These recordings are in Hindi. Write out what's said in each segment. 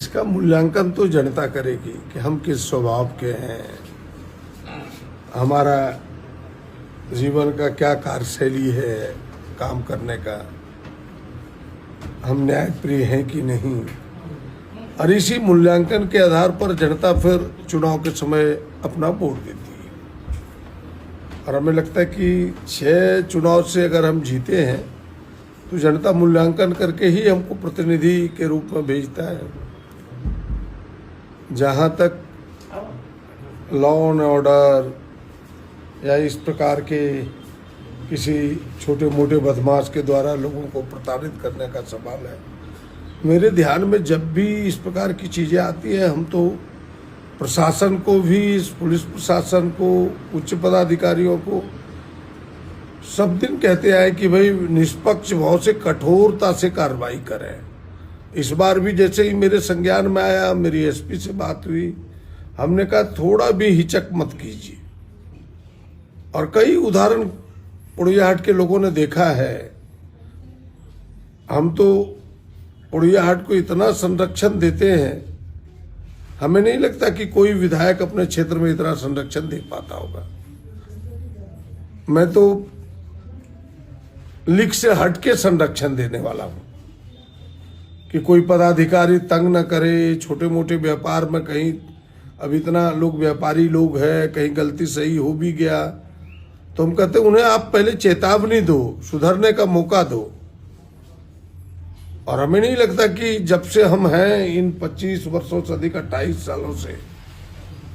इसका मूल्यांकन तो जनता करेगी कि हम किस स्वभाव के हैं, हमारा जीवन का क्या कार्यशैली है काम करने का, हम न्यायप्रिय हैं कि नहीं। और इसी मूल्यांकन के आधार पर जनता फिर चुनाव के समय अपना वोट देती है। और हमें लगता है कि 6 चुनाव से अगर हम जीते हैं तो जनता मूल्यांकन करके ही हमको प्रतिनिधि के रूप में भेजता है। जहाँ तक लॉ एंड ऑर्डर या इस प्रकार के किसी छोटे मोटे बदमाश के द्वारा लोगों को प्रताड़ित करने का सवाल है, मेरे ध्यान में जब भी इस प्रकार की चीज़ें आती हैं, हम तो प्रशासन को भी, पुलिस प्रशासन को, उच्च पदाधिकारियों को सब दिन कहते आए कि भाई निष्पक्ष भाव से कठोरता से कार्रवाई करें। इस बार भी जैसे ही मेरे संज्ञान में आया, मेरी एसपी से बात हुई, हमने कहा थोड़ा भी हिचक मत कीजिए। और कई उदाहरण पुड़ियाहाट के लोगों ने देखा है। हम तो पुड़ियाहाट को इतना संरक्षण देते हैं, हमें नहीं लगता कि कोई विधायक अपने क्षेत्र में इतना संरक्षण दे पाता होगा। मैं तो लीक से हटके संरक्षण देने वाला हूं कि कोई पदाधिकारी तंग न करे। छोटे मोटे व्यापार में कहीं अब इतना लोग व्यापारी लोग हैं, कहीं गलती सही हो भी गया तो हम कहते उन्हें आप पहले चेतावनी दो, सुधरने का मौका दो। और हमें नहीं लगता कि जब से हम हैं इन 25 वर्षों से अधिक 28 सालों से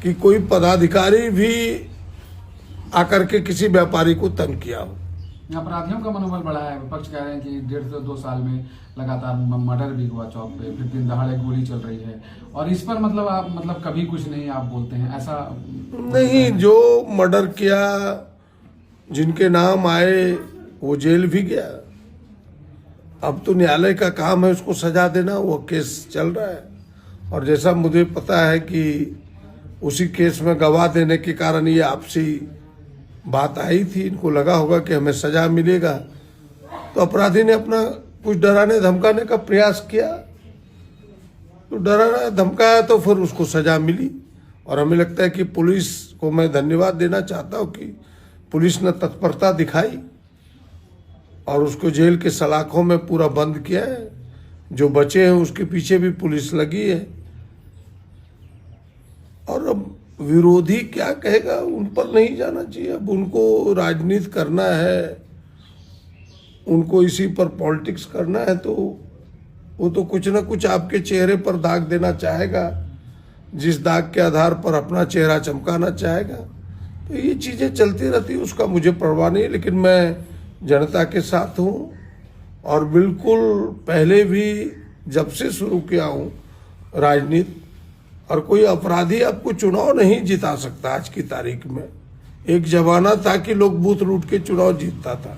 कि कोई पदाधिकारी भी आकर के किसी व्यापारी को तंग किया हो। अपराधियों का मनोबल बढ़ा है। विपक्ष कह रहे हैं कि 1.5 से 2 साल में लगातार मर्डर भी हुआ चौक पे, फिर दिन दहाड़े गोली चल रही है और इस पर आप कभी कुछ नहीं आप बोलते हैं, ऐसा नहीं। जो मर्डर किया, जिनके नाम आए, वो जेल भी गया। अब तो न्यायालय का काम है उसको सजा देना, वो केस चल रहा है। और जैसा मुझे पता है कि उसी केस में गवाह देने के कारण ये आपसी बात आई थी, इनको लगा होगा कि हमें सजा मिलेगा, तो अपराधी ने अपना कुछ डराने धमकाने का प्रयास किया, तो डराना धमकाया तो फिर उसको सजा मिली। और हमें लगता है कि पुलिस को मैं धन्यवाद देना चाहता हूँ कि पुलिस ने तत्परता दिखाई और उसको जेल के सलाखों में पूरा बंद किया है। जो बचे हैं उसके पीछे भी पुलिस लगी है। और अब विरोधी क्या कहेगा उन पर नहीं जाना चाहिए। अब उनको राजनीति करना है, उनको इसी पर पॉलिटिक्स करना है, तो वो तो कुछ ना कुछ आपके चेहरे पर दाग देना चाहेगा, जिस दाग के आधार पर अपना चेहरा चमकाना चाहेगा। तो ये चीज़ें चलती रहती, उसका मुझे परवाह नहीं। लेकिन मैं जनता के साथ हूँ और बिल्कुल पहले भी जब से शुरू किया हूँ राजनीति, और कोई अपराधी आपको चुनाव नहीं जिता सकता। आज की तारीख में एक जमाना था कि लोग बूथ लूट के चुनाव जीतता था,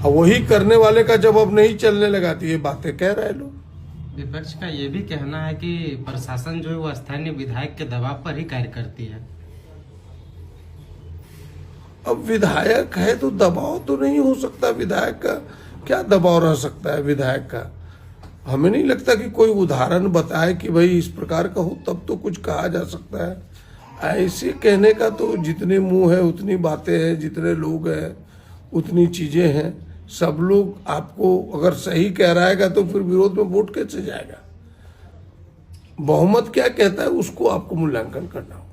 और वही करने वाले का जब अब नहीं चलने लगा तो ये बातें कह रहे लोग। विपक्ष का ये भी कहना है कि प्रशासन जो है वो स्थानीय विधायक के दबाव पर ही कार्य करती है। अब विधायक है तो दबाव तो नहीं हो सकता। विधायक का क्या दबाव रह सकता है विधायक का? हमें नहीं लगता कि कोई उदाहरण बताए कि भाई इस प्रकार का हो, तब तो कुछ कहा जा सकता है। ऐसे कहने का तो जितने मुंह है उतनी बातें हैं, जितने लोग हैं उतनी चीजें हैं। सब लोग आपको अगर सही कह रहा है तो फिर विरोध में वोट कैसे जाएगा? बहुमत क्या कहता है उसको आपको मूल्यांकन करना होगा।